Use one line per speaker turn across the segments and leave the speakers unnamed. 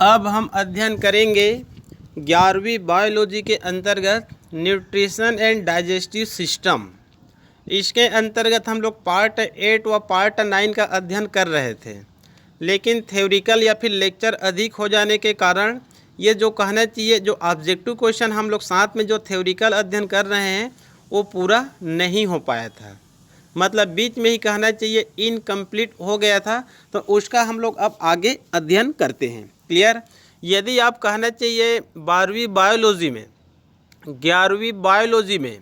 अब हम अध्ययन करेंगे 11वीं बायोलॉजी के अंतर्गत न्यूट्रिशन एंड डाइजेस्टिव सिस्टम। इसके अंतर्गत हम लोग पार्ट 8 व पार्ट 9 का अध्ययन कर रहे थे, लेकिन थ्योरिकल या फिर लेक्चर अधिक हो जाने के कारण ये जो कहना चाहिए जो ऑब्जेक्टिव क्वेश्चन हम लोग साथ में जो थ्योरिकल अध्ययन कर रहे हैं वो पूरा नहीं हो पाया था। मतलब बीच में ही कहना चाहिए इनकम्प्लीट हो गया था, तो उसका हम लोग अब आगे अध्ययन करते हैं। क्लियर? यदि आप कहना चाहिए 12वीं बायोलॉजी में 11वीं बायोलॉजी में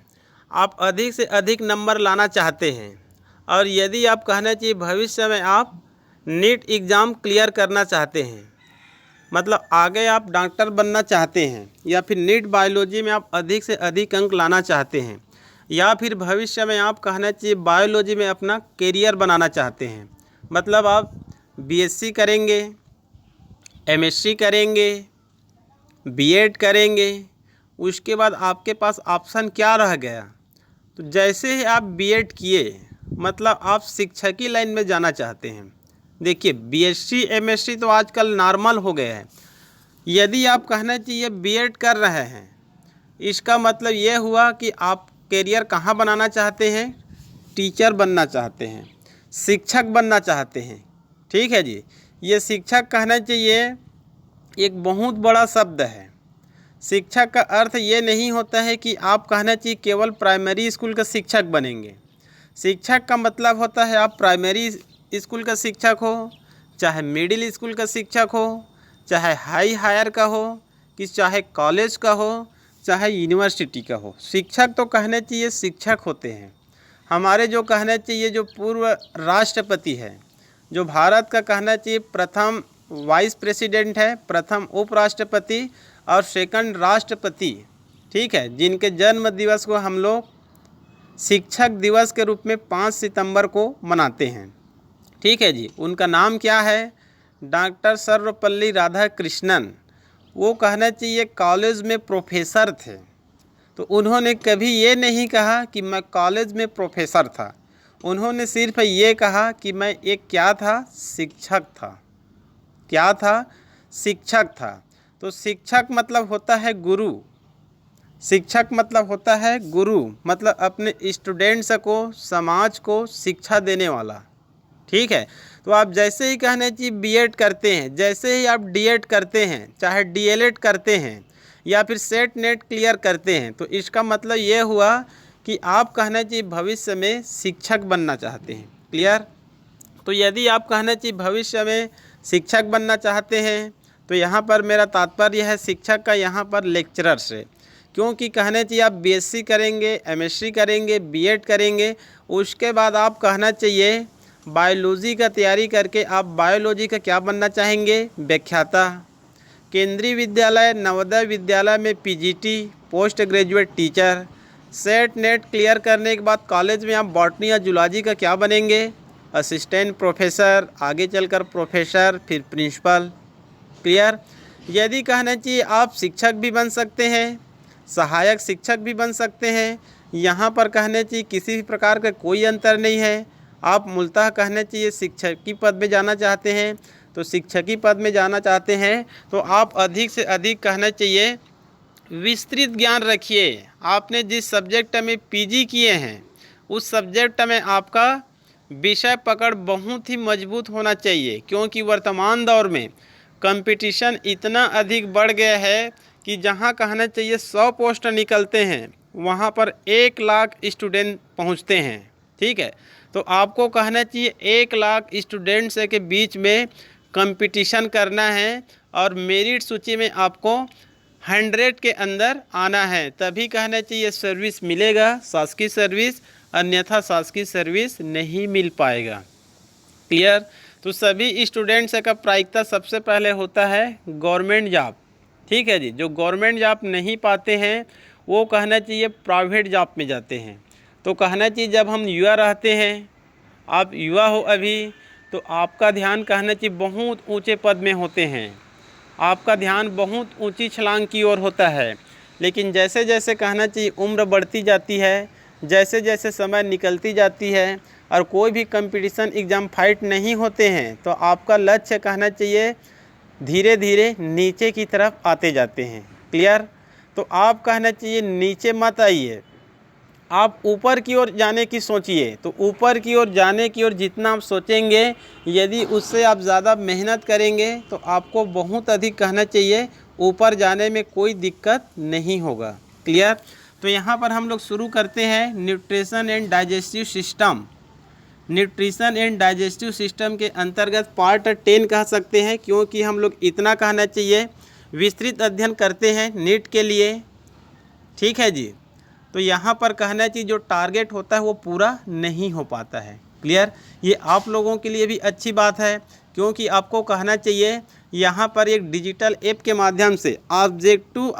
आप अधिक से अधिक नंबर लाना चाहते हैं, और यदि आप कहना चाहिए भविष्य में आप नीट एग्ज़ाम क्लियर करना चाहते हैं, मतलब आगे आप डॉक्टर बनना चाहते हैं, या फिर नीट बायोलॉजी में आप अधिक से अधिक अंक लाना चाहते हैं, या फिर भविष्य में आप कहना चाहिए बायोलॉजी में अपना करियर बनाना चाहते हैं, मतलब आप बीएससी करेंगे, एमएससी करेंगे, बीएड करेंगे, उसके बाद आपके पास ऑप्शन क्या रह गया? तो जैसे ही आप बीएड किए मतलब आप शिक्षकी लाइन में जाना चाहते हैं। देखिए बीएससी एमएससी तो आजकल नॉर्मल हो गया है। यदि आप कहना चाहिए बीएड कर रहे हैं, इसका मतलब ये हुआ कि आप करियर कहाँ बनाना चाहते हैं? टीचर बनना चाहते हैं, शिक्षक बनना चाहते हैं। ठीक है जी। ये शिक्षक कहना चाहिए एक बहुत बड़ा शब्द है। शिक्षक का अर्थ ये नहीं होता है कि आप कहना चाहिए केवल प्राइमरी स्कूल का शिक्षक बनेंगे। शिक्षक का मतलब होता है आप प्राइमरी स्कूल का शिक्षक हो, चाहे मिडिल स्कूल का शिक्षक हो, चाहे हायर का हो, कि चाहे कॉलेज का हो, चाहे यूनिवर्सिटी का हो। शिक्षक तो कहने चाहिए शिक्षक होते हैं। हमारे जो कहना चाहिए जो पूर्व राष्ट्रपति है, जो भारत का कहना चाहिए प्रथम वाइस प्रेसिडेंट है, प्रथम उपराष्ट्रपति और सेकंड राष्ट्रपति, ठीक है, जिनके जन्म दिवस को हम लोग शिक्षक दिवस के रूप में 5 सितंबर को मनाते हैं। ठीक है जी। उनका नाम क्या है? डॉक्टर सर्वपल्ली राधाकृष्णन। वो कहना चाहिए कॉलेज में प्रोफेसर थे। तो उन्होंने कभी ये नहीं कहा कि मैं कॉलेज में प्रोफेसर था, उन्होंने सिर्फ ये कहा कि मैं एक क्या था? शिक्षक था। क्या था? शिक्षक था। तो शिक्षक मतलब होता है गुरु। शिक्षक मतलब होता है गुरु, मतलब अपने स्टूडेंट्स को, समाज को शिक्षा देने वाला। ठीक है। तो आप जैसे ही कहने चाहिए बीएड करते हैं, जैसे ही आप डीएड करते हैं, चाहे डीएलएड करते हैं, या फिर सेट नेट क्लियर करते हैं, तो इसका मतलब ये हुआ कि आप कहना चाहिए भविष्य में शिक्षक बनना चाहते हैं। क्लियर? तो यदि आप कहना चाहिए भविष्य में शिक्षक बनना चाहते हैं, तो यहाँ पर मेरा तात्पर्य है शिक्षक का यहाँ पर लेक्चरर से, क्योंकि कहना चाहिए आप बीएससी करेंगे, एमएससी करेंगे, बीएड करेंगे, उसके बाद आप कहना चाहिए बायोलॉजी का तैयारी करके आप बायोलॉजी का क्या बनना चाहेंगे? व्याख्याता। केंद्रीय विद्यालय, नवोदय विद्यालय में PGT, post graduate teacher. Set net clear करने के बाद कॉलेज में आप बॉटनी या जूलॉजी का क्या बनेंगे? असिस्टेंट प्रोफेसर, आगे चलकर प्रोफेसर, फिर प्रिंसिपल। क्लियर? यदि कहना चाहिए आप शिक्षक भी बन सकते हैं, सहायक शिक्षक भी बन सकते हैं, यहाँ पर कहने चाहिए किसी भी प्रकार का कोई अंतर नहीं है। आप मूलतः कहने चाहिए शिक्षक की पद में जाना चाहते हैं, तो शिक्षकी पद में जाना चाहते हैं, तो आप अधिक से अधिक कहना चाहिए विस्तृत ज्ञान रखिए। आपने जिस सब्जेक्ट में पीजी किए हैं उस सब्जेक्ट में आपका विषय पकड़ बहुत ही मजबूत होना चाहिए, क्योंकि वर्तमान दौर में कंपटीशन इतना अधिक बढ़ गया है कि जहां कहना चाहिए 100 पोस्ट निकलते हैं वहां पर 1 लाख स्टूडेंट पहुंचते हैं। ठीक है। तो आपको कहना चाहिए 1 लाख स्टूडेंट्स के बीच में कंपटीशन करना है, और मेरिट सूची में आपको 100 के अंदर आना है, तभी कहना चाहिए सर्विस मिलेगा, शासकीय सर्विस, अन्यथा शासकीय सर्विस नहीं मिल पाएगा। क्लियर? तो सभी स्टूडेंट्स का प्राथमिकता सबसे पहले होता है गवर्नमेंट जॉब। ठीक है जी। जो गवर्नमेंट जॉब नहीं पाते हैं वो कहना चाहिए प्राइवेट जॉब में जाते हैं। तो कहना चाहिए जब हम युवा रहते हैं, आप युवा हो अभी, तो आपका ध्यान कहना चाहिए बहुत ऊंचे पद में होते हैं, आपका ध्यान बहुत ऊंची छलांग की ओर होता है। लेकिन जैसे जैसे कहना चाहिए उम्र बढ़ती जाती है, जैसे जैसे समय निकलती जाती है, और कोई भी कंपटीशन एग्ज़ाम फाइट नहीं होते हैं, तो आपका लक्ष्य कहना चाहिए धीरे धीरे नीचे की तरफ आते जाते हैं। क्लियर? तो आप कहना चाहिए नीचे मत आइए, आप ऊपर की ओर जाने की सोचिए। तो ऊपर की ओर जाने की ओर जितना आप सोचेंगे, यदि उससे आप ज़्यादा मेहनत करेंगे तो आपको बहुत अधिक कहना चाहिए ऊपर जाने में कोई दिक्कत नहीं होगा। क्लियर? तो यहाँ पर हम लोग शुरू करते हैं nutrition and digestive system. Nutrition and digestive system के अंतर्गत पार्ट 10 कह सकते हैं, क्योंकि हम लोग इतना कहना चाहिए विस्तृत अध्ययन करते हैं नीट के लिए। ठीक है जी? तो यहाँ पर कहना चाहिए जो टारगेट होता है वो पूरा नहीं हो पाता है। क्लियर? ये आप लोगों के लिए भी अच्छी बात है, क्योंकि आपको कहना चाहिए यहाँ पर एक डिजिटल ऐप के माध्यम से ऑब्जेक्टिव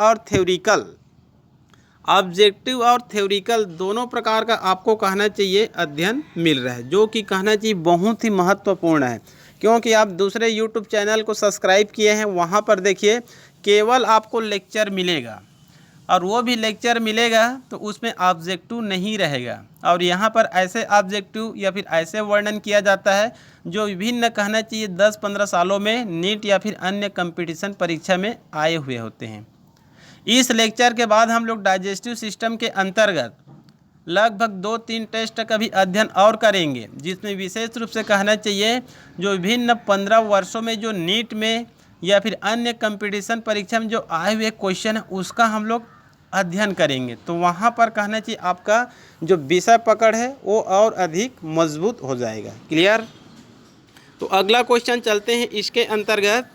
और थ्योरिकल दोनों प्रकार का आपको कहना चाहिए अध्ययन मिल रहा है, जो कि कहना चाहिए बहुत ही महत्वपूर्ण है। क्योंकि आप दूसरे यूट्यूब चैनल को सब्सक्राइब किए हैं, वहाँ पर देखिए केवल आपको लेक्चर मिलेगा, और वो भी लेक्चर मिलेगा तो उसमें ऑब्जेक्टिव नहीं रहेगा। और यहाँ पर ऐसे ऑब्जेक्टिव या फिर ऐसे वर्णन किया जाता है जो विभिन्न कहना चाहिए 10-15 सालों में नीट या फिर अन्य कंपटीशन परीक्षा में आए हुए होते हैं। इस लेक्चर के बाद हम लोग डाइजेस्टिव सिस्टम के अंतर्गत लगभग 2-3 टेस्ट का भी अध्ययन और करेंगे, जिसमें विशेष रूप से कहना चाहिए जो विभिन्न 15 वर्षों में जो नीट में या फिर अन्य कंपटीशन परीक्षा में जो आए हुए क्वेश्चन है उसका हम लोग अध्ययन करेंगे। तो वहाँ पर कहना चाहिए आपका जो विषय पकड़ है वो और अधिक मजबूत हो जाएगा। क्लियर? तो अगला क्वेश्चन चलते हैं। इसके अंतर्गत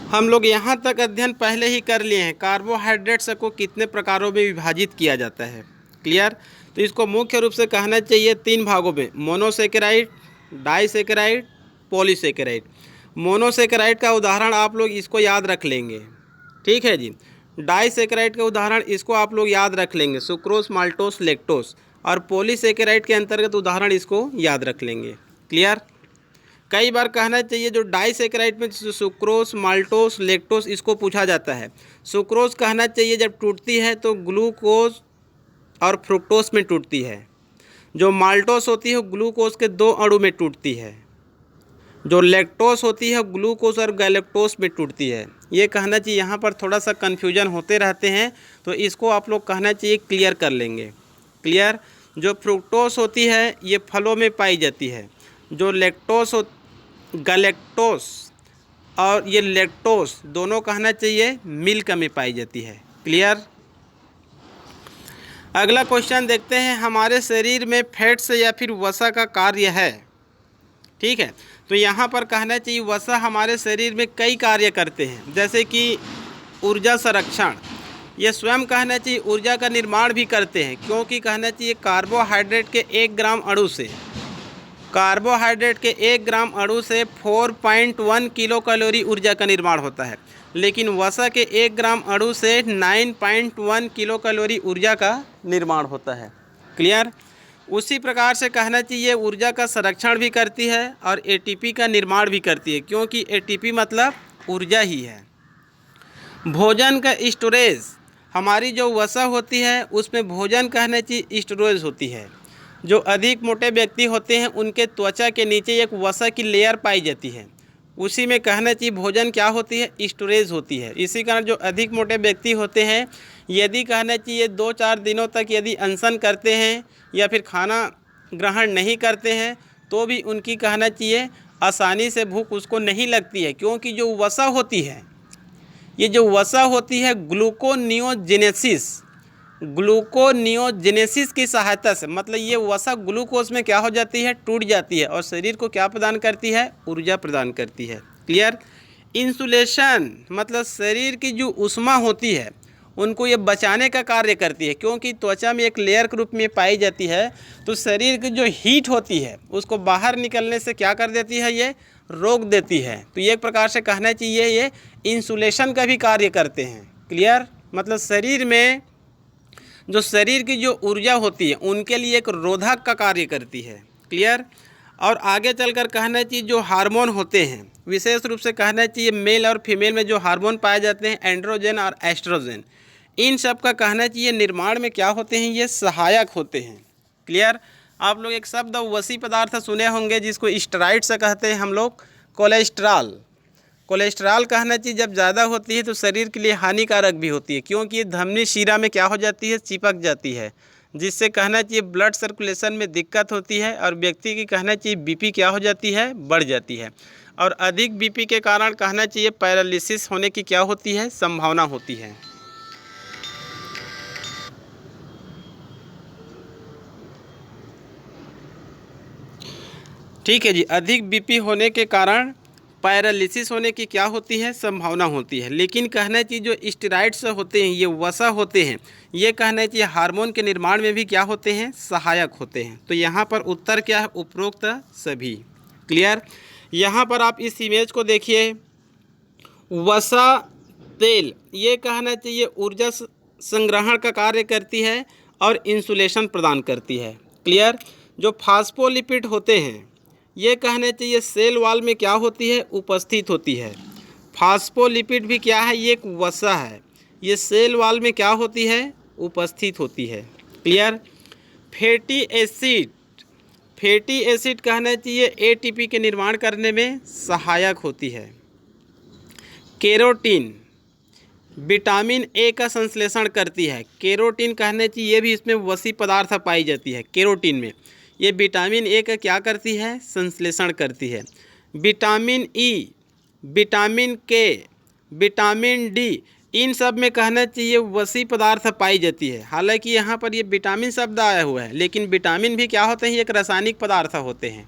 हम लोग यहाँ तक अध्ययन पहले ही कर लिए हैं, कार्बोहाइड्रेट्स को कितने प्रकारों में विभाजित किया जाता है। क्लियर? तो इसको मुख्य रूप से कहना चाहिए 3 भागों में, मोनोसेकेराइड, डाइसेकेराइड, पॉलीसेकेराइड। मोनोसेकेराइड का उदाहरण आप लोग इसको याद रख लेंगे। ठीक है जी? डाइसेकेराइड का उदाहरण इसको आप लोग याद रख लेंगे, सुक्रोज, माल्टोस, लैक्टोस। और पॉलीसेकेराइड के अंतर्गत उदाहरण इसको याद रख लेंगे। क्लियर? कई बार कहना चाहिए जो डाइसेकेराइड में सुक्रोज, माल्टोस, लैक्टोस इसको पूछा जाता है। सुक्रोज कहना चाहिए जब टूटती है तो ग्लूकोज और फ्रुक्टोस में टूटती है। जो माल्टोस होती है ग्लूकोज के 2 अणु में टूटती है। जो लैक्टोस होती है ग्लूकोज और गैलेक्टोस में टूटती है। ये कहना चाहिए, यहाँ पर थोड़ा सा कन्फ्यूजन होते रहते हैं, तो इसको आप लोग कहना चाहिए क्लियर कर लेंगे। क्लियर? जो फ्रुक्टोस होती है ये फलों में पाई जाती है। जो गैलेक्टोस और ये लैक्टोस दोनों कहना चाहिए मिल्क में पाई जाती है। क्लियर? अगला क्वेश्चन देखते हैं, हमारे शरीर में फैट्स या फिर वसा का कार्य है। ठीक है? तो यहाँ पर कहना चाहिए वसा हमारे शरीर में कई कार्य करते हैं, जैसे कि ऊर्जा संरक्षण, ये स्वयं कहना चाहिए ऊर्जा का निर्माण भी करते हैं, क्योंकि कहना चाहिए कार्बोहाइड्रेट के 1 ग्राम अणु से 4.1 किलो कैलोरी ऊर्जा का निर्माण होता है, लेकिन वसा के 1 ग्राम अणु से 9.1 किलो कैलोरी ऊर्जा का निर्माण होता है। क्लियर? उसी प्रकार से कहना चाहिए ऊर्जा का संरक्षण भी करती है और एटीपी का निर्माण भी करती है, क्योंकि एटीपी मतलब ऊर्जा ही है। भोजन का स्टोरेज, हमारी जो वसा होती है उसमें भोजन कहना चाहिए स्टोरेज होती है। जो अधिक मोटे व्यक्ति होते हैं उनके त्वचा के नीचे एक वसा की लेयर पाई जाती है, उसी में कहना चाहिए भोजन क्या होती है, स्टोरेज होती है। इसी कारण जो अधिक मोटे व्यक्ति होते हैं यदि कहना चाहिए 2-4 दिनों तक यदि अनशन करते हैं या फिर खाना ग्रहण नहीं करते हैं तो भी उनकी कहना चाहिए आसानी से भूख उसको नहीं लगती है, क्योंकि जो वसा होती है, ये जो वसा होती है ग्लूकोनियोजेनेसिस की सहायता से, मतलब ये वसा ग्लूकोज में क्या हो जाती है, टूट जाती है और शरीर को क्या प्रदान करती है, ऊर्जा प्रदान करती है। क्लियर? इंसुलेशन मतलब शरीर की जो ऊष्मा होती है उनको ये बचाने का कार्य करती है, क्योंकि त्वचा में एक लेयर के रूप में पाई जाती है, तो शरीर की जो हीट होती है उसको बाहर निकलने से क्या कर देती है, ये रोक देती है। तो ये एक प्रकार से कहना चाहिए ये इंसुलेशन का भी कार्य करते हैं। क्लियर? मतलब शरीर में जो शरीर की जो ऊर्जा होती है उनके लिए एक रोधक का कार्य करती है। क्लियर? और आगे चलकर कहना चाहिए जो हार्मोन होते हैं, विशेष रूप से कहना चाहिए मेल और फीमेल में जो हार्मोन पाए जाते हैं एंड्रोजन और एस्ट्रोजन, इन सब का कहना चाहिए निर्माण में क्या होते हैं, ये सहायक होते हैं। क्लियर? आप लोग एक शब्द वसी पदार्थ सुने होंगे जिसको स्टेरॉइड्स कहते हैं हम लोग, कोलेस्ट्रॉल। कोलेस्ट्रॉल कहना चाहिए जब ज़्यादा होती है तो शरीर के लिए हानिकारक भी होती है, क्योंकि ये धमनी शिरा में क्या हो जाती है, चिपक जाती है, जिससे कहना चाहिए ब्लड सर्कुलेशन में दिक्कत होती है और व्यक्ति की कहना चाहिए बीपी क्या हो जाती है, बढ़ जाती है। और अधिक बीपी के कारण कहना चाहिए पैरालिसिस होने की क्या होती है, संभावना होती है। ठीक है जी, अधिक बीपी होने के कारण पैरालिसिस होने की क्या होती है, संभावना होती है। लेकिन कहना चाहिए जो स्टेरॉइड्स होते हैं, ये वसा होते हैं, ये कहना चाहिए हार्मोन के निर्माण में भी क्या होते हैं, सहायक होते हैं। तो यहाँ पर उत्तर क्या है, उपरोक्त सभी। क्लियर। यहाँ पर आप इस इमेज को देखिए, वसा तेल ये कहना चाहिए ऊर्जा संग्रहण का कार्य करती है और इंसुलेशन प्रदान करती है। क्लियर। जो फास्फोलिपिड होते हैं ये कहना चाहिए सेल वॉल में क्या होती है, उपस्थित होती है। फास्फोलिपिड भी क्या है, ये एक वसा है, ये सेल वॉल में क्या होती है, उपस्थित होती है। Clear. Fatty acid, fatty acid कहना चाहिए एटीपी के निर्माण करने में सहायक होती है। केरोटीन विटामिन ए का संश्लेषण करती है। केरोटीन कहना चाहिए ये भी इसमें वसी पदार्थ पाई जाती है। केरोटीन में ये विटामिन ए का क्या करती है, संश्लेषण करती है। विटामिन ई, विटामिन के, विटामिन डी, इन सब में कहना चाहिए वसी पदार्थ पाई जाती है। हालांकि यहाँ पर ये विटामिन शब्द आया हुआ है, लेकिन विटामिन भी क्या होते हैं, एक रासायनिक पदार्थ होते हैं,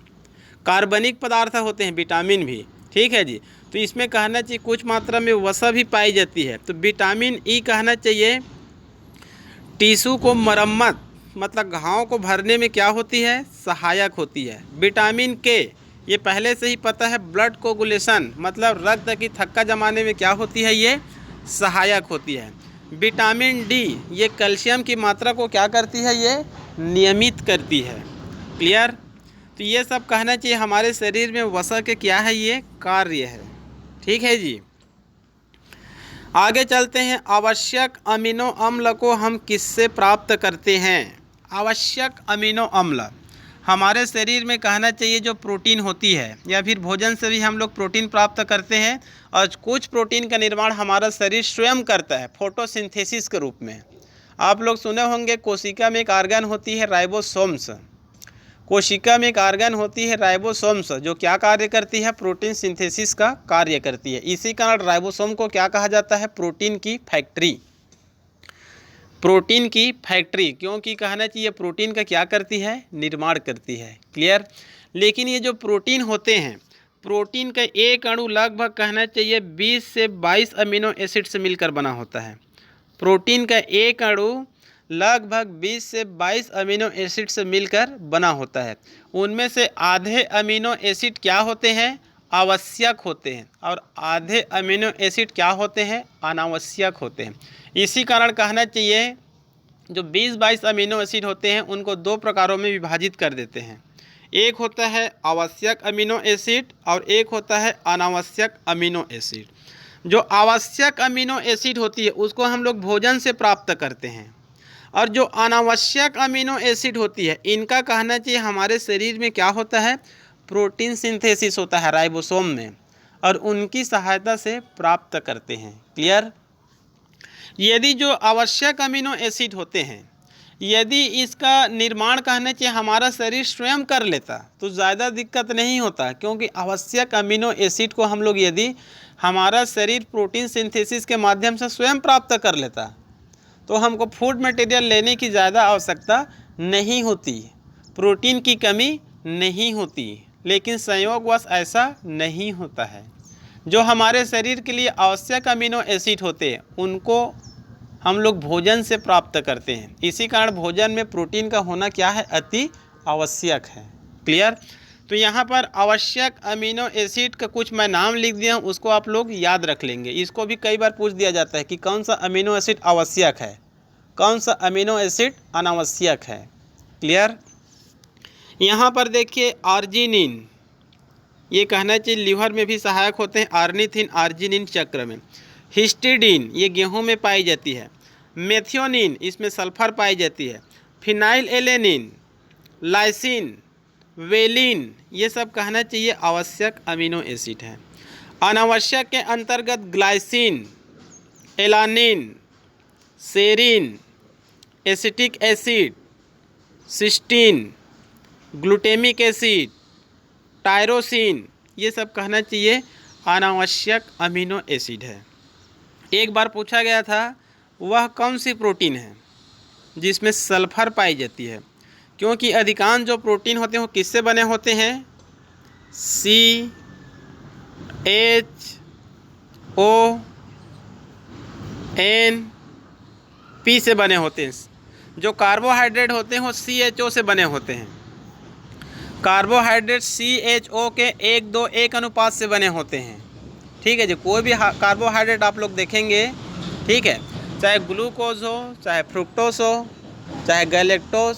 कार्बनिक पदार्थ होते हैं विटामिन भी। ठीक है जी। तो इसमें कहना चाहिए कुछ मात्रा में वसा भी पाई जाती है। तो विटामिन ई कहना चाहिए टिश्यू को मरम्मत, मतलब घाव को भरने में क्या होती है, सहायक होती है। विटामिन के ये पहले से ही पता है, ब्लड कोगुलेशन मतलब रक्त की थक्का जमाने में क्या होती है, ये सहायक होती है। विटामिन डी ये कैल्शियम की मात्रा को क्या करती है, ये नियमित करती है। क्लियर। तो ये सब कहना चाहिए हमारे शरीर में वसा के क्या है, ये कार्य है। ठीक है जी। आगे चलते हैं। आवश्यक अमीनो अम्ल को हम किससे प्राप्त करते हैं। आवश्यक अमीनो अम्ल हमारे शरीर में कहना चाहिए जो प्रोटीन होती है, या फिर भोजन से भी हम लोग प्रोटीन प्राप्त करते हैं, और कुछ प्रोटीन का निर्माण हमारा शरीर स्वयं करता है फोटोसिंथेसिस के रूप में। आप लोग सुने होंगे कोशिका में एक आर्गन होती है राइबोसोम्स, कोशिका में एक आर्गन होती है राइबोसोम्स, जो क्या कार्य करती है, प्रोटीन सिंथेसिस का कार्य करती है। इसी कारण राइबोसोम को क्या कहा जाता है, प्रोटीन की फैक्ट्री, प्रोटीन की फैक्ट्री, क्योंकि कहना चाहिए प्रोटीन का क्या करती है, निर्माण करती है। क्लियर। लेकिन ये जो प्रोटीन होते हैं, प्रोटीन का एक अणु लगभग कहना चाहिए 20 से 22 अमीनो एसिड से मिलकर बना होता है। प्रोटीन का एक अणु लगभग 20 से 22 अमीनो एसिड से मिलकर बना होता है। उनमें से आधे अमीनो एसिड क्या होते हैं, आवश्यक होते हैं, और आधे अमीनो एसिड क्या होते हैं, अनावश्यक होते हैं। इसी कारण कहना चाहिए जो 20-22 अमीनो एसिड होते हैं उनको दो प्रकारों में विभाजित कर देते हैं। एक होता है आवश्यक अमीनो एसिड और एक होता है अनावश्यक अमीनो एसिड। जो आवश्यक अमीनो एसिड होती है उसको हम लोग भोजन से प्राप्त करते हैं, और जो अनावश्यक अमीनो एसिड होती है इनका कहना चाहिए हमारे शरीर में क्या होता है, प्रोटीन सिंथेसिस होता है राइबोसोम में, और उनकी सहायता से प्राप्त करते हैं। क्लियर। यदि जो आवश्यक अमीनो एसिड होते हैं, यदि इसका निर्माण कहना चाहिए हमारा शरीर स्वयं कर लेता तो ज़्यादा दिक्कत नहीं होता, क्योंकि आवश्यक अमीनो एसिड को हम लोग यदि हमारा शरीर प्रोटीन सिंथेसिस के माध्यम से स्वयं प्राप्त कर लेता तो हमको फूड मटेरियल लेने की ज़्यादा आवश्यकता नहीं होती, प्रोटीन की कमी नहीं होती। लेकिन संयोगवश ऐसा नहीं होता है। जो हमारे शरीर के लिए आवश्यक अमीनो एसिड होते हैं उनको हम लोग भोजन से प्राप्त करते हैं। इसी कारण भोजन में प्रोटीन का होना क्या है, अति आवश्यक है। क्लियर। तो यहाँ पर आवश्यक अमीनो एसिड का कुछ मैं नाम लिख दिया हूँ, उसको आप लोग याद रख लेंगे। इसको भी कई बार पूछ दिया जाता है कि कौन सा अमीनो एसिड आवश्यक है, कौन सा अमीनो एसिड अनावश्यक है। क्लियर। यहाँ पर देखिए आर्जिनिन, ये कहना चाहिए लीवर में भी सहायक होते हैं, आर्निथिन आर्जिनिन चक्र में। हिस्टिडीन ये गेहूं में पाई जाती है। मेथियोनिन इसमें सल्फर पाई जाती है। फिनाइल एलेनिन लाइसिन, वेलिन, ये सब कहना चाहिए आवश्यक अमीनो एसिड है। अनावश्यक के अंतर्गत glycine, alanine, serine, acetic acid, cysteine, glutamic acid, tyrosine, ये सब कहना चाहिए अनावश्यक अमीनो एसिड है। एक बार पूछा गया था वह कौन सी प्रोटीन है जिसमें सल्फर पाई जाती है, क्योंकि अधिकांश जो प्रोटीन होते हैं वो किससे बने होते हैं, CH O N P से बने होते हैं। जो कार्बोहाइड्रेट होते हैं वो CHO से बने होते हैं। कार्बोहाइड्रेट CHO के 1:2:1 अनुपात से बने होते हैं। ठीक है जी, कोई भी कार्बोहाइड्रेट आप लोग देखेंगे, ठीक है, चाहे ग्लूकोज हो, चाहे फ्रुक्टोज हो, चाहे गैलेक्टोज,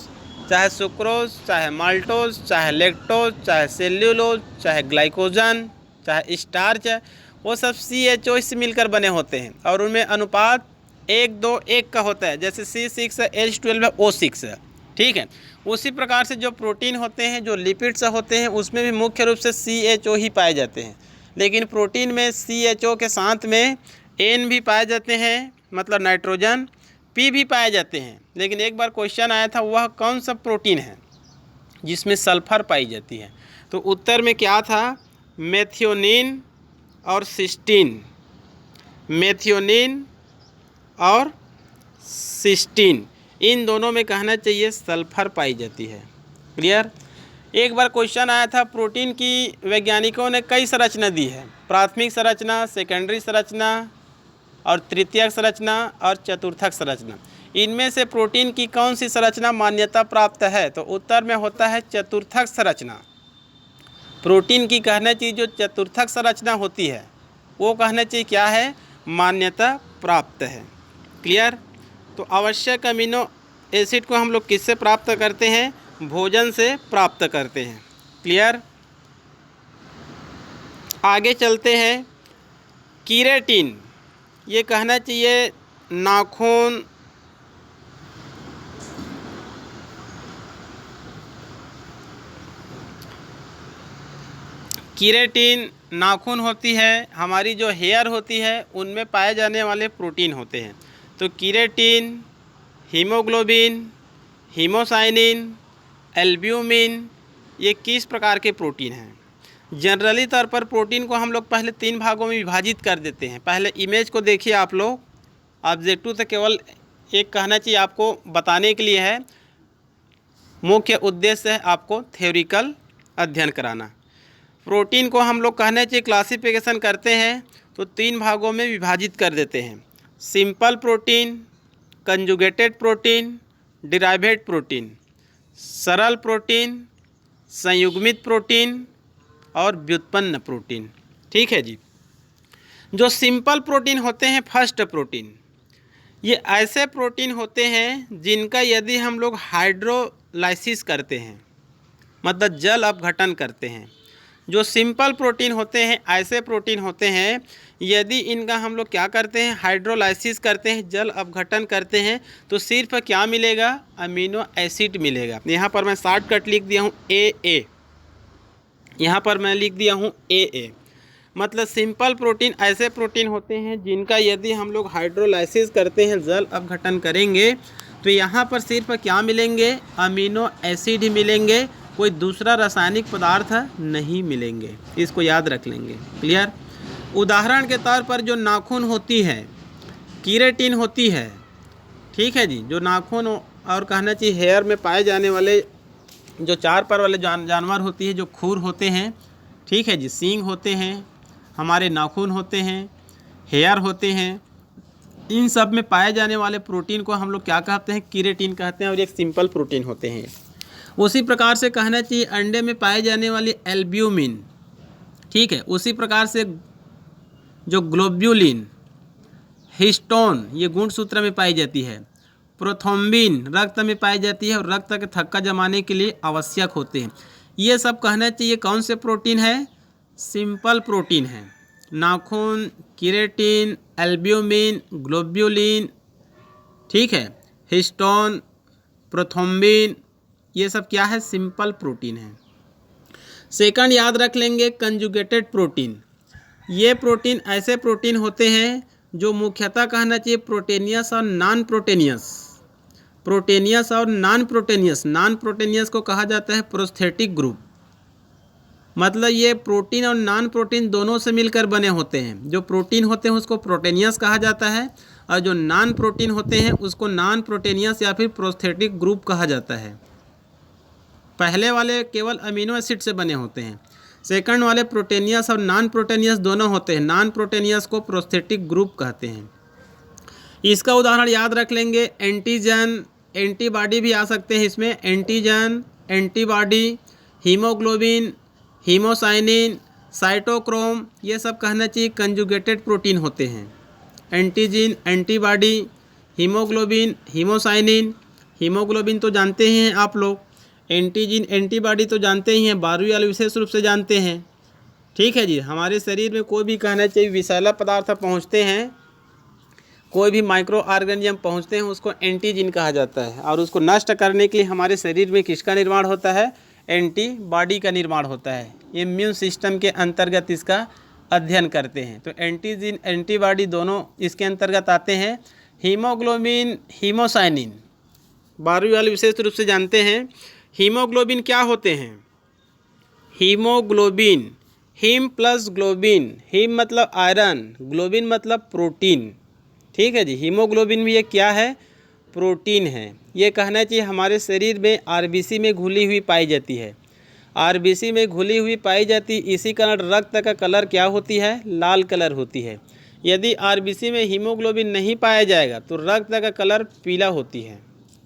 चाहे सुक्रोज, चाहे माल्टोज, चाहे लेक्टोज, चाहे सेल्यूलोज, चाहे ग्लाइकोजन, चाहे स्टार्च, वो सब CHO से मिलकर बने होते हैं और उनमें अनुपात 1:2:1 का होता है। जैसे C6H12O6 है, ठीक है। उसी प्रकार से जो प्रोटीन होते हैं, जो लिपिड्स होते हैं, उसमें भी मुख्य रूप से CHO ही पाए जाते हैं। लेकिन प्रोटीन में CHO के साथ में N भी पाए जाते हैं, मतलब नाइट्रोजन, P भी पाए जाते हैं। लेकिन एक बार क्वेश्चन आया था वह कौन सा प्रोटीन है जिसमें सल्फर पाई जाती है, तो उत्तर में क्या था, मेथियोनिन और सिस्टीन। मेथियोनिन और सिस्टीन, इन दोनों में कहना चाहिए सल्फर पाई जाती है। क्लियर। एक बार क्वेश्चन आया था प्रोटीन की वैज्ञानिकों ने कई संरचना दी है, प्राथमिक संरचना, सेकेंडरी संरचना और तृतीयक संरचना और चतुर्थक संरचना। इनमें से प्रोटीन की कौन सी संरचना मान्यता प्राप्त है, तो उत्तर में होता है चतुर्थक संरचना। प्रोटीन की कहना चाहिए जो चतुर्थक संरचना होती है वो कहना चाहिए क्या है, मान्यता प्राप्त है। क्लियर। तो आवश्यक अमीनो एसिड को हम लोग किससे प्राप्त करते हैं, भोजन से प्राप्त करते हैं। क्लियर। आगे चलते हैं। कीरेटिन, ये कहना चाहिए नाखून, कीरेटिन नाखून होती है, हमारी जो हेयर होती है उनमें पाए जाने वाले प्रोटीन होते हैं। तो कीरेटिन, हीमोग्लोबिन, हीमोसाइनिन, एल्ब्यूमिन, ये किस प्रकार के प्रोटीन हैं। जनरली तौर पर प्रोटीन को हम लोग पहले 3 भागों में विभाजित कर देते हैं। पहले इमेज को देखिए आप लोग, ऑब्जेक्टिव तो केवल एक कहना चाहिए आपको बताने के लिए है, मुख्य उद्देश्य है आपको थ्योरिकल अध्ययन कराना। प्रोटीन को हम लोग कहने चाहिए क्लासिफिकेशन करते हैं तो 3 भागों में विभाजित कर देते हैं, simple protein, conjugated protein, derived protein, सरल प्रोटीन, संयुग्मित प्रोटीन और व्युत्पन्न प्रोटीन। ठीक है जी। जो सिंपल प्रोटीन होते हैं, फर्स्ट प्रोटीन, ये ऐसे प्रोटीन होते हैं जिनका यदि हम लोग हाइड्रोलाइसिस करते हैं, मतलब जल अपघटन करते हैं। जो सिंपल प्रोटीन होते हैं ऐसे प्रोटीन होते हैं यदि इनका हम लोग क्या करते हैं, हाइड्रोलाइसिस करते हैं, जल अपघटन करते हैं, तो सिर्फ क्या मिलेगा, अमीनो एसिड मिलेगा। यहाँ पर मैं शॉर्टकट लिख दिया हूँ AA, यहाँ पर मैं लिख दिया हूँ AA। मतलब सिंपल प्रोटीन ऐसे प्रोटीन होते हैं जिनका यदि हम लोग हाइड्रोलाइसिस करते हैं, जल अपघटन करेंगे, तो यहाँ पर सिर्फ क्या मिलेंगे, अमीनो एसिड ही मिलेंगे, कोई दूसरा रासायनिक पदार्थ नहीं मिलेंगे। इसको याद रख लेंगे। क्लियर। उदाहरण के तौर पर जो नाखून होती है, कीरेटिन होती है, ठीक है जी। जो नाखून और कहना चाहिए हेयर में पाए जाने वाले जो 4 पैर वाले जानवर होती है, जो खुर होते हैं, ठीक है जी, सींग होते हैं, हमारे नाखून होते हैं, हेयर होते हैं, इन सब में पाए जाने वाले प्रोटीन को हम लोग क्या कहते हैं, कीरेटिन कहते हैं, और एक सिंपल प्रोटीन होते हैं। उसी प्रकार से कहना चाहिए अंडे में पाए जाने वाली एल्ब्यूमिन, ठीक है, उसी प्रकार से जो ग्लोब्यूलिन, हिस्टोन, ये गुणसूत्र में पाई जाती है, प्रोथ्रोम्बिन रक्त में पाई जाती है और रक्त के थक्का जमाने के लिए आवश्यक होते हैं। ये सब कहना चाहिए कौन से प्रोटीन है, सिंपल प्रोटीन है। नाखून, कीरेटिन, एल्ब्यूमिन, ग्लोब्यूलिन, ठीक है, हिस्टोन, प्रोथ्रोम्बिन, ये सब क्या है, सिंपल प्रोटीन है। सेकंड याद रख लेंगे कंजुगेटेड प्रोटीन। ये प्रोटीन ऐसे प्रोटीन होते हैं जो मुख्यतः कहना चाहिए प्रोटेनियस और नॉन प्रोटेनियस, प्रोटेनियस और नॉन प्रोटेनियस। नॉन प्रोटेनियस को कहा जाता है प्रोस्थेटिक ग्रुप, मतलब ये प्रोटीन और नॉन प्रोटीन दोनों से मिलकर बने होते हैं। जो प्रोटीन होते हैं उसको प्रोटेनियस कहा जाता है और जो नॉन प्रोटीन होते हैं उसको नॉन प्रोटेनियस या फिर प्रोस्थेटिक ग्रुप कहा जाता है। पहले वाले केवल अमीनो एसिड से बने होते हैं, सेकंड वाले प्रोटेनियस और नॉन प्रोटेनियस दोनों होते हैं। नॉन प्रोटेनियस को प्रोस्थेटिक ग्रुप कहते हैं। इसका उदाहरण याद रख लेंगे, एंटीजन, एंटीबॉडी भी आ सकते हैं इसमें। Antigen, antibody, haemoglobin, haemocyanin, cytochrome, ये सब कहना चाहिए कंजुगेटेड प्रोटीन होते हैं। Antigen, antibody, haemoglobin, haemocyanin. Haemoglobin तो जानते ही हैं आप लोग, एंटीजन एंटीबॉडी तो जानते ही हैं, 12वीं वाले विशेष रूप से जानते हैं। ठीक है जी। हमारे शरीर में कोई भी कहना चाहिए विषैला पदार्थ पहुंचते हैं, कोई भी माइक्रो ऑर्गेनिज्म पहुंचते हैं, उसको एंटीजन कहा जाता है। और उसको नष्ट करने के लिए हमारे शरीर में किसका निर्माण होता है, एंटीबॉडी का निर्माण होता है। इम्यून सिस्टम के अंतर्गत इसका अध्ययन करते हैं। तो एंटीजन एंटीबॉडी दोनों इसके अंतर्गत आते हैं। हीमोग्लोबिन, हीमोसाइनिन 12वीं वाले विशेष रूप से जानते हैं। हीमोग्लोबिन क्या होते हैं, haemoglobin, haem plus globin, haem मतलब आयरन, ग्लोबिन मतलब प्रोटीन। ठीक है जी। हीमोग्लोबिन भी ये क्या है, प्रोटीन है। ये कहना चाहिए हमारे शरीर में आरबीसी में घुली हुई पाई जाती है, आरबीसी में घुली हुई पाई जाती। इसी कारण रक्त का कलर क्या होती है, लाल कलर होती है। यदि आरबीसी में हीमोग्लोबिन नहीं पाया जाएगा तो रक्त का कलर पीला होती है।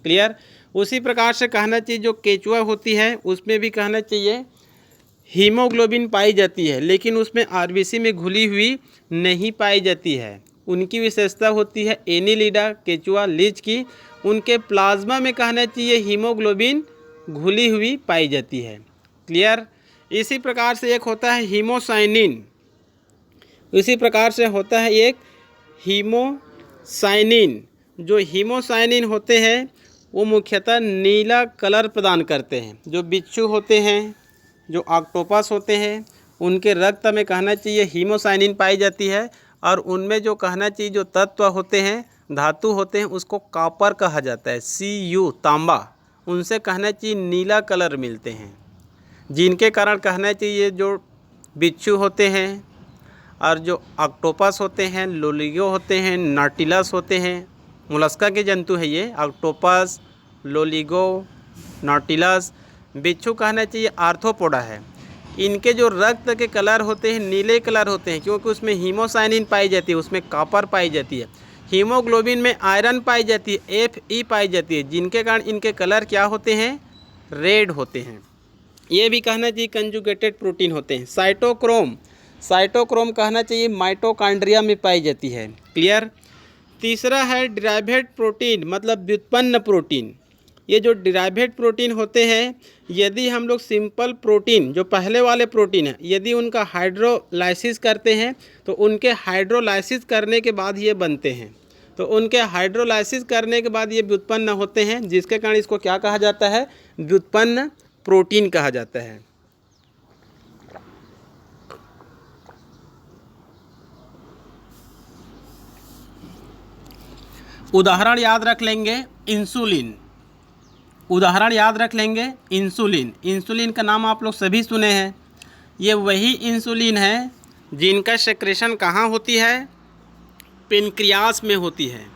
क्लियर। उसी प्रकार से कहना चाहिए जो केचुआ होती है उसमें भी कहना चाहिए हीमोग्लोबिन पाई जाती है, लेकिन उसमें आरबीसी में घुली हुई नहीं पाई जाती है। उनकी विशेषता होती है एनीलिडा, केचुआ, लीच की, उनके प्लाज्मा में कहना चाहिए हीमोग्लोबिन घुली हुई पाई जाती है। क्लियर। इसी प्रकार से एक होता है हीमोसाइनिन, इसी प्रकार से होता है एक हीमोसाइनिन। जो हीमोसाइनिन होते हैं वो मुख्यतः नीला कलर प्रदान करते हैं। जो बिच्छू होते हैं, जो ऑक्टोपस होते हैं, उनके रक्त में कहना चाहिए हीमोसाइनिन पाई जाती है। और उनमें जो कहना चाहिए जो तत्व होते हैं, धातु होते हैं, उसको कॉपर कहा जाता है, Cu, तांबा। उनसे कहना चाहिए नीला कलर मिलते हैं, जिनके कारण कहना चाहिए जो बिच्छू होते हैं और जो ऑक्टोपस होते हैं, लोलिगो होते हैं, नाटिलस होते हैं, मोलस्का के जंतु है ये, ऑक्टोपस, लोलिगो, नाटिलस। बिच्छू कहना चाहिए आर्थ्रोपोडा है। इनके जो रक्त के कलर होते हैं नीले कलर होते हैं, क्योंकि उसमें हीमोसाइनिन पाई जाती है, उसमें कॉपर पाई जाती है, हीमोग्लोबिन में आयरन पाई जाती है, Fe पाई जाती है, जिनके कारण इनके कलर क्या होते हैं, रेड होते हैं। ये भी कहना चाहिए कंजुगेटेड प्रोटीन होते हैं। साइटोक्रोम, साइटोक्रोम कहना चाहिए माइटोकॉन्ड्रिया में पाई जाती है। क्लियर। तीसरा है डिराइवेड प्रोटीन, मतलब व्युत्पन्न प्रोटीन। ये जो डिराइवेड प्रोटीन होते हैं, यदि हम लोग सिंपल प्रोटीन जो पहले वाले प्रोटीन है, यदि उनका हाइड्रोलाइसिस करते हैं तो उनके हाइड्रोलाइसिस करने के बाद ये बनते हैं। तो उनके हाइड्रोलाइसिस करने के बाद ये व्युत्पन्न होते हैं, जिसके कारण इसको क्या कहा जाता है, व्युत्पन्न प्रोटीन कहा जाता है। उदाहरण याद रख लेंगे इंसुलिन, उदाहरण याद रख लेंगे इंसुलिन। इंसुलिन का नाम आप लोग सभी सुने हैं। ये वही इंसुलिन है जिनका सेक्रेशन कहाँ होती है, पेनक्रियास में होती है।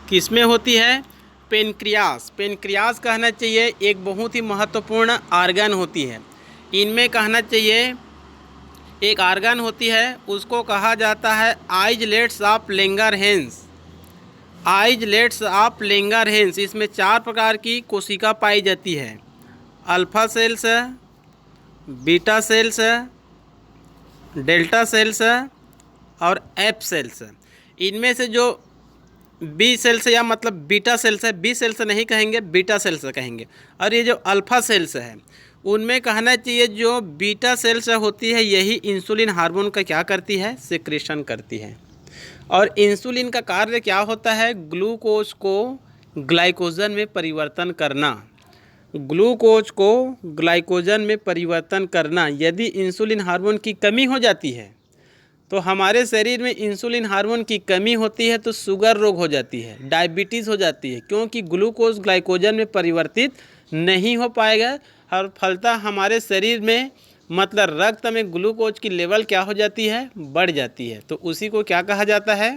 किस में होती है, पेनक्रियास। पेनक्रियास कहना चाहिए एक बहुत ही महत्वपूर्ण आर्गन होती है। इनमें कहना चाहिए एक आर्गन होती है, उसको कहा जाता है आइजलेट्स ऑफ लैंगरहैंस, आइजलेट्स ऑफ लैंगरहैंस। इसमें 4 प्रकार की कोशिका पाई जाती है, alpha cells, beta cells, delta sales और एफ सेल्स। इनमें से जो बी सेल्स या मतलब बीटा सेल्स है, बी सेल्स नहीं कहेंगे, बीटा सेल्स कहेंगे। और ये जो अल्फा सेल्स है उनमें कहना चाहिए जो बीटा सेल्स होती है यही इंसुलिन हार्मोन का क्या करती है, सिक्रेशन करती है। और इंसुलिन का कार्य क्या होता है, ग्लूकोज को ग्लाइकोजन में परिवर्तन करना। ग्लूकोज को ग्लाइकोजन में परिवर्तन करना। यदि इंसुलिन हार्मोन की कमी हो जाती है तो हमारे शरीर में इंसुलिन हार्मोन की कमी होती है तो शुगर रोग हो जाती है, डायबिटीज़ हो जाती है, क्योंकि ग्लूकोज ग्लाइकोजन में परिवर्तित नहीं हो पाएगा और फलतः हमारे शरीर में मतलब रक्त में ग्लूकोज की लेवल क्या हो जाती है, बढ़ जाती है। तो उसी को क्या कहा जाता है,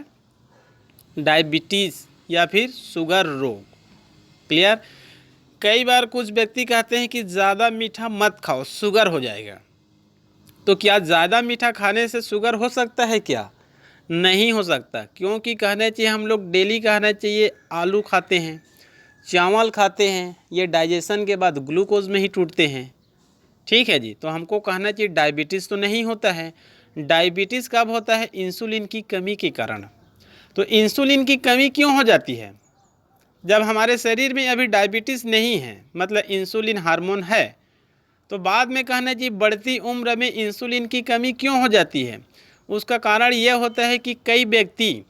डायबिटीज़ या फिर शुगर रोग। क्लियर। कई बार कुछ व्यक्ति कहते हैं कि ज़्यादा मीठा मत खाओ, शुगर हो जाएगा। तो क्या ज़्यादा मीठा खाने से शुगर हो सकता है क्या? नहीं हो सकता, क्योंकि कहना चाहिए हम लोग डेली कहना चाहिए आलू खाते हैं, चावल खाते हैं, ये डाइजेशन के बाद ग्लूकोज में ही टूटते हैं। ठीक है जी। तो हमको कहना चाहिए डायबिटीज़ तो नहीं होता है। डायबिटीज़ कब होता है? इंसुलिन की कमी के कारण। तो इंसुलिन की कमी क्यों हो जाती है? जब हमारे शरीर में अभी डायबिटीज़ नहीं है, मतलब इंसुलिन हार्मोन है, तो बाद में कहना चाहिए बढ़ती उम्र में इंसुलिन की कमी क्यों हो जाती है? उसका कारण यह होता है कि कई व्यक्ति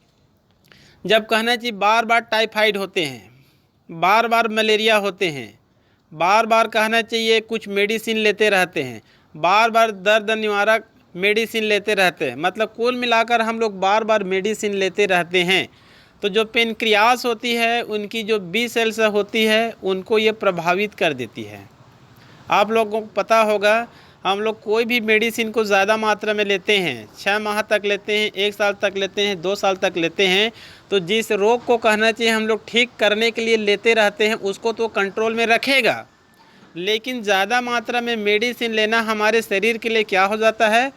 जब कहना चाहिए बार बार टाइफाइड होते हैं, बार बार मलेरिया होते हैं, बार बार कहना चाहिए कुछ मेडिसिन लेते रहते हैं, बार बार दर्द निवारक मेडिसिन लेते रहते हैं, मतलब कुल मिलाकर हम लोग बार बार मेडिसिन लेते रहते हैं, तो जो पेनक्रियास होती है, उनकी जो बी सेल्स होती है, उनको ये प्रभावित कर देती है। आप लोगों को पता होगा, हम लोग कोई भी मेडिसिन को ज़्यादा मात्रा में लेते हैं, 6 माह तक लेते हैं, 1 साल तक लेते हैं, 2 साल तक लेते हैं, तो जिस रोग को कहना चाहिए हम लोग ठीक करने के लिए लेते रहते हैं, उसको तो कंट्रोल में रखेगा, लेकिन ज़्यादा मात्रा में मेडिसिन लेना हमारे शरीर के लिए क्या हो जाता है?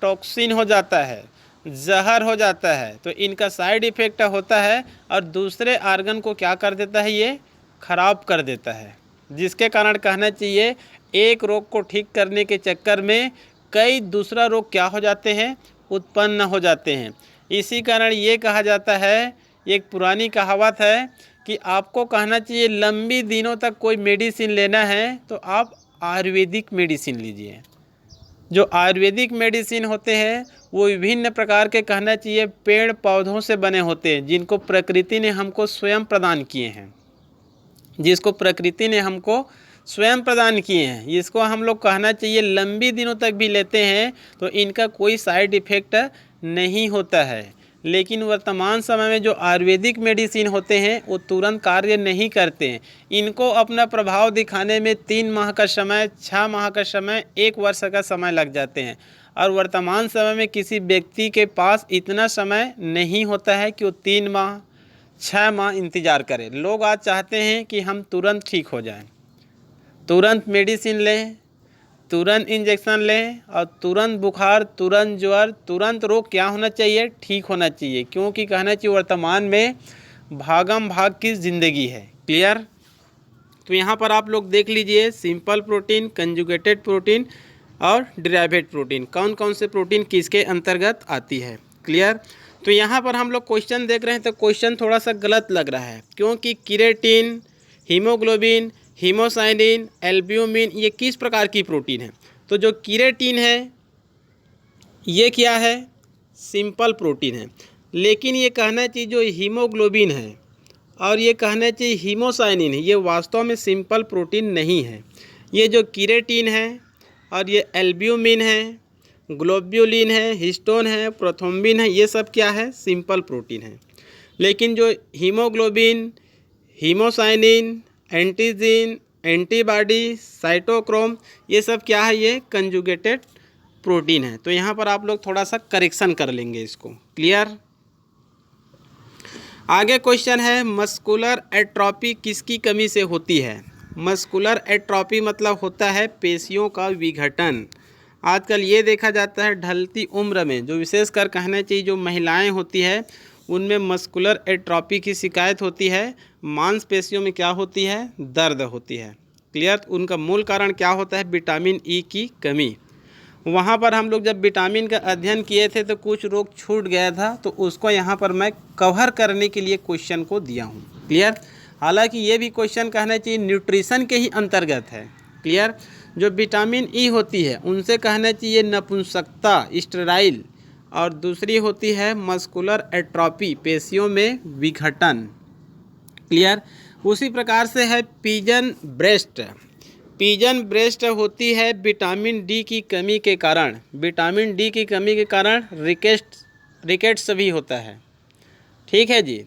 टॉक्सिन हो जाता है, जहर हो जाता है। तो इनका साइड इफ़ेक्ट होता है और दूसरे आर्गन को क्या कर देता है? ये खराब कर देता है, जिसके कारण कहना चाहिए एक रोग को ठीक करने के चक्कर में कई दूसरा रोग क्या हो जाते हैं? उत्पन्न हो जाते हैं। इसी कारण ये कहा जाता है, एक पुरानी कहावत है कि आपको कहना चाहिए लंबी दिनों तक कोई मेडिसिन लेना है तो आप आयुर्वेदिक मेडिसिन लीजिए। जो आयुर्वेदिक मेडिसिन होते हैं वो विभिन्न प्रकार के कहना चाहिए पेड़ पौधों से बने होते हैं, जिनको प्रकृति ने हमको स्वयं प्रदान किए हैं, जिसको प्रकृति ने हमको स्वयं प्रदान किए हैं, इसको हम लोग कहना चाहिए लंबी दिनों तक भी लेते हैं तो इनका कोई साइड इफ़ेक्ट नहीं होता है। लेकिन वर्तमान समय में जो आयुर्वेदिक मेडिसिन होते हैं वो तुरंत कार्य नहीं करते हैं। इनको अपना प्रभाव दिखाने में 3 माह का समय, 6 माह का समय, 1 वर्ष का समय लग जाते हैं, और वर्तमान समय में किसी व्यक्ति के पास इतना समय नहीं होता है कि वो 3 माह 6 माह इंतज़ार करें। लोग आज चाहते हैं कि हम तुरंत ठीक हो जाएं, तुरंत मेडिसिन लें, तुरंत इंजेक्शन लें और तुरंत बुखार, तुरंत ज्वर, तुरंत रोग क्या होना चाहिए? ठीक होना चाहिए, क्योंकि कहना चाहिए वर्तमान में भागम भाग की ज़िंदगी है। क्लियर। तो यहाँ पर आप लोग देख लीजिए सिंपल प्रोटीन, कंजुगेटेड प्रोटीन और डिराइवेड प्रोटीन, कौन कौन से प्रोटीन किसके अंतर्गत आती है। क्लियर। तो यहाँ पर हम लोग क्वेश्चन देख रहे हैं तो क्वेश्चन थोड़ा सा गलत लग रहा है, क्योंकि केराटिन, हीमोग्लोबिन, हीमोसाइनिन, एल्ब्यूमिन ये किस प्रकार की प्रोटीन है? तो जो केराटिन है ये क्या है? सिंपल प्रोटीन है। लेकिन ये कहना चाहिए जो हीमोग्लोबिन है और ये कहना चाहिए हीमोसाइनिन है, ये वास्तव में सिंपल प्रोटीन नहीं है। ये जो केराटिन है और ये एल्ब्यूमिन है, ग्लोब्युलिन है, हिस्टोन है, प्रोथ्रोम्बिन है, ये सब क्या है? सिंपल प्रोटीन है। लेकिन जो हीमोग्लोबिन, हीमोसाइनिन, एंटीजीन, एंटीबॉडी, साइटोक्रोम, ये सब क्या है? ये कंजुगेटेड प्रोटीन है। तो यहाँ पर आप लोग थोड़ा सा करेक्शन कर लेंगे इसको। क्लियर। आगे क्वेश्चन है मस्कुलर एट्रोफी किसकी कमी से होती है? मस्कुलर एट्रोफी मतलब होता है पेशियों का विघटन। आजकल ये देखा जाता है ढलती उम्र में, जो विशेषकर कहना चाहिए जो महिलाएं होती है उनमें मस्कुलर एट्रोफी की शिकायत होती है। मांसपेशियों में क्या होती है? दर्द होती है। क्लियर। उनका मूल कारण क्या होता है? विटामिन ई की कमी। वहाँ पर हम लोग जब विटामिन का अध्ययन किए थे तो कुछ रोग छूट गया था, तो उसको यहाँ पर मैं कवर करने के लिए क्वेश्चन को दिया हूँ। क्लियर। हालांकि ये भी क्वेश्चन कहना चाहिए न्यूट्रिशन के ही अंतर्गत है। क्लियर। जो विटामिन ई होती है उनसे कहना चाहिए नपुंसकता, स्टेराइल, और दूसरी होती है मस्कुलर एट्रोफी, पेशियों में विघटन। क्लियर। उसी प्रकार से है पिजन ब्रेस्ट। पिजन ब्रेस्ट होती है विटामिन डी की कमी के कारण, विटामिन डी की कमी के कारण रिकेट्स भी होता है। ठीक है जी।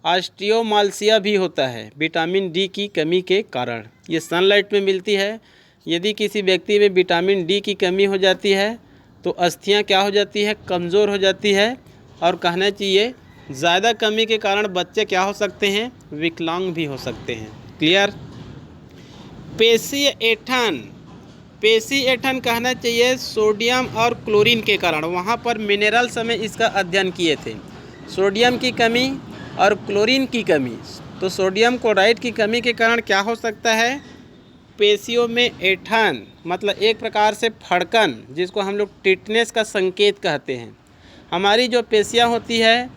ऑस्टियोमाल्सिया भी होता है विटामिन डी की कमी के कारण। ये सनलाइट में मिलती है। यदि किसी व्यक्ति में विटामिन डी की कमी हो जाती है तो अस्थियां क्या हो जाती है, कमज़ोर हो जाती है। और कहना चाहिए ज़्यादा कमी के कारण बच्चे क्या हो सकते हैं, विकलांग भी हो सकते हैं। क्लियर। पेशी एठन कहना चाहिए सोडियम और क्लोरीन के कारण। वहाँ पर मिनरल्स में इसका अध्ययन किए थे, सोडियम की कमी और क्लोरीन की कमी। तो सोडियम क्लोराइड की कमी के कारण क्या हो सकता है, पेशियों में ऐंठन, मतलब एक प्रकार से फड़कन, जिसको हम लोग टिटनेस का संकेत कहते हैं। हमारी जो पेशियाँ होती है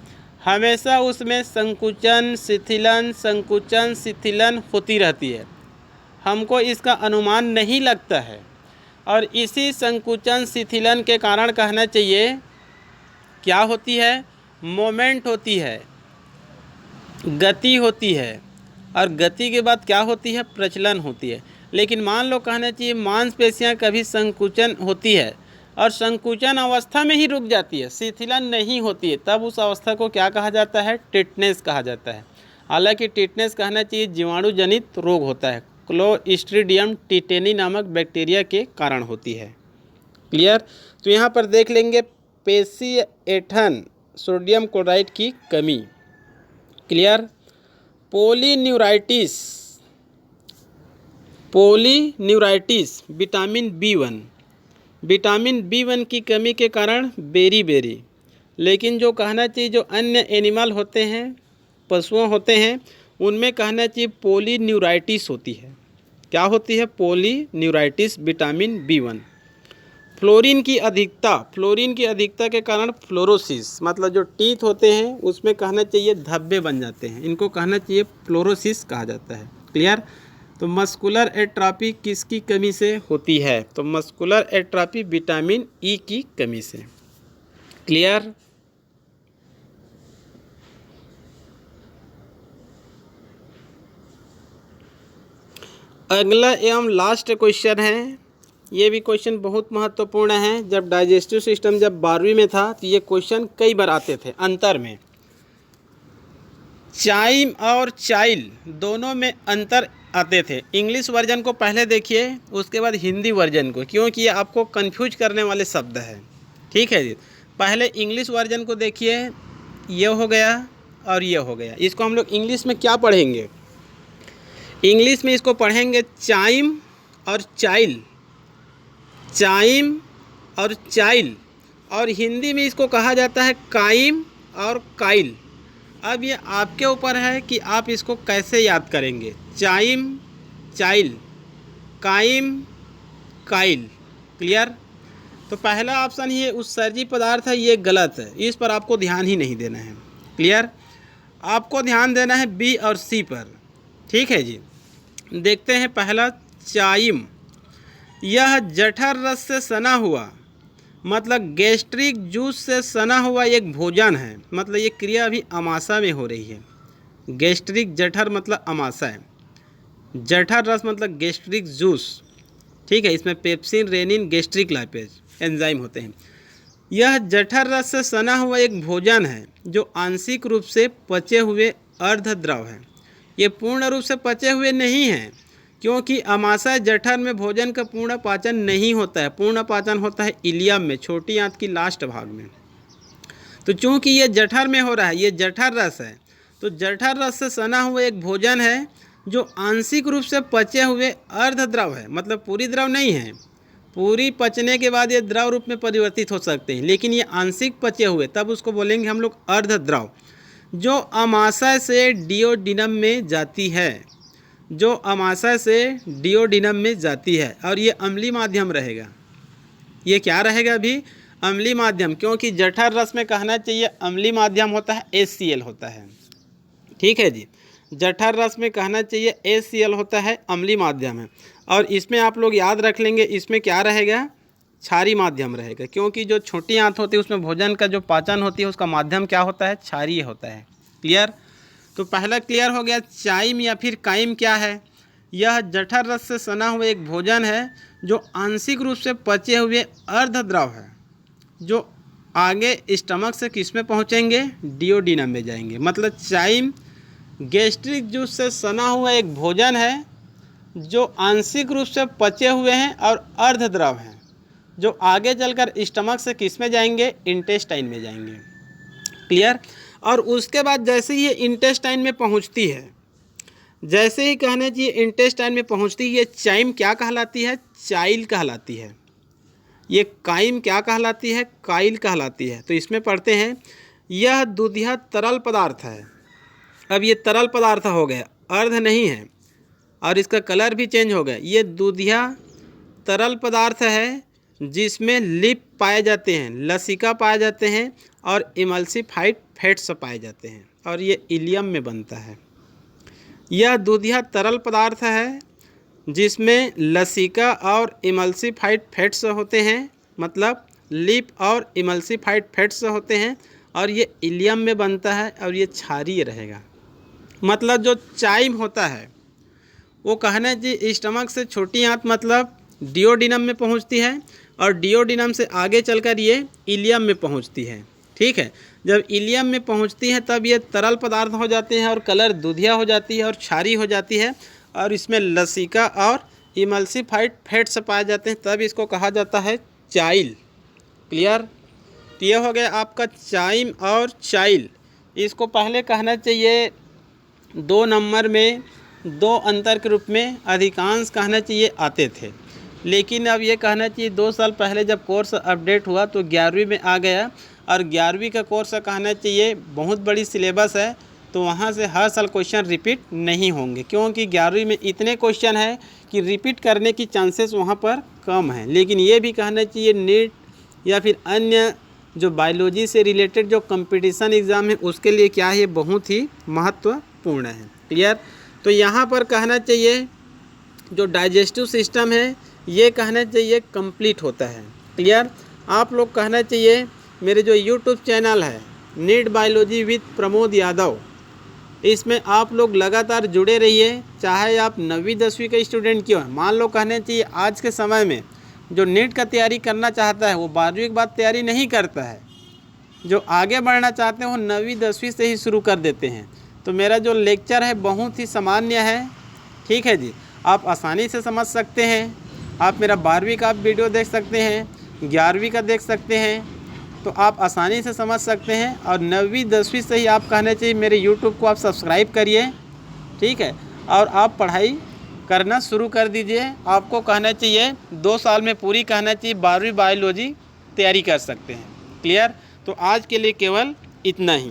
हमेशा उसमें संकुचन शिथिलन होती रहती है। हमको इसका अनुमान नहीं लगता है और इसी संकुचन शिथिलन के कारण कहना चाहिए क्या होती है, मोमेंट होती है, गति होती है। और गति के बाद क्या होती है, प्रचलन होती है। लेकिन मान लो कहना चाहिए मांसपेशियां कभी संकुचन होती है और संकुचन अवस्था में ही रुक जाती है, शिथिलन नहीं होती है, तब उस अवस्था को क्या कहा जाता है, टिटनेस कहा जाता है। हालांकि टिटनेस कहना चाहिए जीवाणु जनित रोग होता है, क्लोस्ट्रीडियम टिटेनी नामक बैक्टीरिया के कारण होती है। क्लियर। तो यहाँ पर देख लेंगे पेशी ऐंठन, सोडियम क्लोराइड की कमी। क्लियर। पोलीन्यूराइटिस विटामिन बी1 की कमी के कारण बेरी। लेकिन जो कहना चाहिए जो अन्य एनिमल होते हैं, पशुओं होते हैं, उनमें कहना चाहिए पोलीन्यूराइटिस होती है। क्या होती है, पोलीन्यूराइटिस विटामिन बी1। फ्लोरीन की अधिकता के कारण फ्लोरोसिस, मतलब जो टीथ होते हैं उसमें कहना चाहिए धब्बे बन जाते हैं, इनको कहना चाहिए फ्लोरोसिस कहा जाता है। क्लियर। तो मस्कुलर एट्रोफी किसकी कमी से होती है, तो मस्कुलर एट्रोफी विटामिन ई की कमी से। क्लियर। अगला एवं लास्ट क्वेश्चन है, ये भी क्वेश्चन बहुत महत्वपूर्ण है। जब डाइजेस्टिव सिस्टम जब 12वीं में था तो ये क्वेश्चन कई बार आते थे अंतर में। चाइम और चाइल दोनों में अंतर आते थे। इंग्लिश वर्जन को पहले देखिए, उसके बाद हिंदी वर्जन को, क्योंकि ये आपको कंफ्यूज करने वाले शब्द हैं। ठीक है जी। पहले इंग्लिश वर्जन को देखिए, ये हो गया और ये हो गया। इसको हम लोग इंग्लिश में क्या पढ़ेंगे, इंग्लिश में इसको पढ़ेंगे चाइम और चाइल, चाइम और चाइल। और हिंदी में इसको कहा जाता है काइम और काइल। अब ये आपके ऊपर है कि आप इसको कैसे याद करेंगे, चाइम चाइल, काइम काइल। क्लियर। तो पहला ऑप्शन ये उत्सर्जी पदार्थ है, ये गलत है, इस पर आपको ध्यान ही नहीं देना है। क्लियर। आपको ध्यान देना है बी और सी पर। ठीक है जी। देखते हैं पहला चाइम, यह जठर रस से सना हुआ, मतलब गैस्ट्रिक जूस से सना हुआ एक भोजन है। मतलब ये क्रिया अभी अमाशा में हो रही है। गैस्ट्रिक जठर मतलब अमाशा है, जठर रस मतलब गैस्ट्रिक जूस। ठीक है। इसमें pepsin, rennin, gastric lipase enzyme होते हैं। यह जठर रस से सना हुआ एक भोजन है जो आंशिक रूप से पचे हुए अर्धद्रव है। ये पूर्ण रूप से पचे हुए नहीं हैं, क्योंकि अमाशय जठर में भोजन का पूर्ण पाचन नहीं होता है। पूर्ण पाचन होता है इलियम में, छोटी आंत की लास्ट भाग में। तो चूंकि ये जठर में हो रहा है, ये जठर रस है, तो जठर रस से सना हुआ एक भोजन है जो आंशिक रूप से पचे हुए अर्धद्रव है। मतलब पूरी द्रव नहीं है, पूरी पचने के बाद ये द्रव रूप में परिवर्तित हो सकते हैं, लेकिन ये आंशिक पचे हुए, तब उसको बोलेंगे हम लोग अर्धद्रव, जो अमाशय से डिओडिनम में जाती है, जो अमाशय से डिओडिनम में जाती है। और ये अम्लीय माध्यम रहेगा। ये क्या रहेगा अभी, अम्लीय माध्यम, क्योंकि जठर रस में कहना चाहिए अम्लीय माध्यम होता है, HCl होता है। ठीक है जी। जठर रस में कहना चाहिए HCl होता है, अम्लीय माध्यम है। और इसमें आप लोग याद रख लेंगे, इसमें क्या रहेगा, क्षारीय माध्यम रहेगा, क्योंकि जो छोटी आंत होती है उसमें भोजन का जो पाचन होती है उसका माध्यम क्या होता है, क्षारीय होता है। क्लियर। तो पहला क्लियर हो गया। चाइम या फिर काइम क्या है? यह जठर रस से सना हुआ एक भोजन है जो आंशिक रूप से पचे हुए अर्धद्रव है, जो आगे स्टमक से किस में पहुँचेंगे? डियोडिनम में जाएंगे। मतलब चाइम गैस्ट्रिक जूस से सना हुआ एक भोजन है जो आंशिक रूप से पचे हुए हैं और अर्धद्रव हैं, जो आगे चलकर स्टमक से किस में जाएंगे? इंटेस्टाइन में जाएंगे। क्लियर? और उसके बाद जैसे ही ये इंटेस्टाइन में पहुंचती है, जैसे ही कहना चाहिए इंटेस्टाइन में पहुंचती है, ये चाइम क्या कहलाती है? चाइल कहलाती है। ये काइम क्या कहलाती है? काइल कहलाती है। तो इसमें पढ़ते हैं, यह दूधिया तरल पदार्थ है। अब ये तरल पदार्थ हो गया, अर्ध नहीं है, और इसका कलर भी चेंज हो गया। ये दूधिया तरल पदार्थ है जिसमें लिप पाए जाते हैं, लसिका पाए जाते हैं और इमल्सिफाइड फैट्स पाए जाते हैं, और ये इलियम में बनता है। यह दूधिया तरल पदार्थ है जिसमें लसिका और इमल्सिफाइड फैट्स होते हैं, मतलब लिप और इमल्सिफाइड फैट्स होते हैं, और ये इलियम में बनता है और ये क्षारीय रहेगा। मतलब जो चाइम होता है वो कहना चाहिए स्टमक से छोटी आंत मतलब डियोडिनम में पहुंचती है, और डियोडिनम से आगे चलकर ये इलियम में पहुंचती है। ठीक है, जब इलियम में पहुंचती है तब ये तरल पदार्थ हो जाते हैं और कलर दूधिया हो जाती है और क्षारी हो जाती है, और इसमें लसिका और इमल्सिफाइड फैट्स पाए जाते हैं, तब इसको कहा जाता है चाइल। क्लियर? तो ये हो गया आपका चाइम और चाइल। इसको पहले कहना चाहिए 2 नंबर में 2 अंतर के रूप में अधिकांश कहना चाहिए आते थे, लेकिन अब ये कहना चाहिए 2 साल पहले जब कोर्स अपडेट हुआ तो 11वीं में आ गया, और 11वीं का कोर्स कहना चाहिए बहुत बड़ी सिलेबस है, तो वहाँ से हर साल क्वेश्चन रिपीट नहीं होंगे, क्योंकि 11वीं में इतने क्वेश्चन है कि रिपीट करने की चांसेस वहाँ पर कम है। लेकिन ये भी कहना चाहिए नीट या फिर अन्य जो बायोलॉजी से रिलेटेड जो कंपटीशन एग्ज़ाम है उसके लिए क्या है, बहुत ही महत्वपूर्ण है। क्लियर? तो यहाँ पर कहना चाहिए जो डाइजेस्टिव सिस्टम है ये कहना चाहिए कंप्लीट होता है। क्लियर? आप लोग कहना चाहिए मेरे जो यूट्यूब चैनल है NEET biology with Pramod Yadav, इसमें आप लोग लगातार जुड़े रहिए, चाहे आप 9वीं 10वीं का स्टूडेंट क्यों है। मान लो कहना चाहिए आज के समय में जो नीट का तैयारी करना चाहता है वो 12वीं के बाद तैयारी नहीं करता है, जो आगे बढ़ना चाहते हैं वो 9वीं 10वीं से ही शुरू कर देते हैं। तो मेरा जो लेक्चर है बहुत ही सामान्य है। ठीक है जी, आप आसानी से समझ सकते हैं। आप मेरा 12वीं का आप वीडियो देख सकते हैं, 11वीं का देख सकते हैं, तो आप आसानी से समझ सकते हैं। और 9वीं 10वीं से ही आप कहना चाहिए मेरे यूट्यूब को आप सब्सक्राइब करिए। ठीक है, और आप पढ़ाई करना शुरू कर दीजिए। आपको कहना चाहिए 2 साल में पूरी कहना चाहिए 12वीं बायोलॉजी तैयारी कर सकते हैं। क्लियर? तो आज के लिए केवल इतना ही।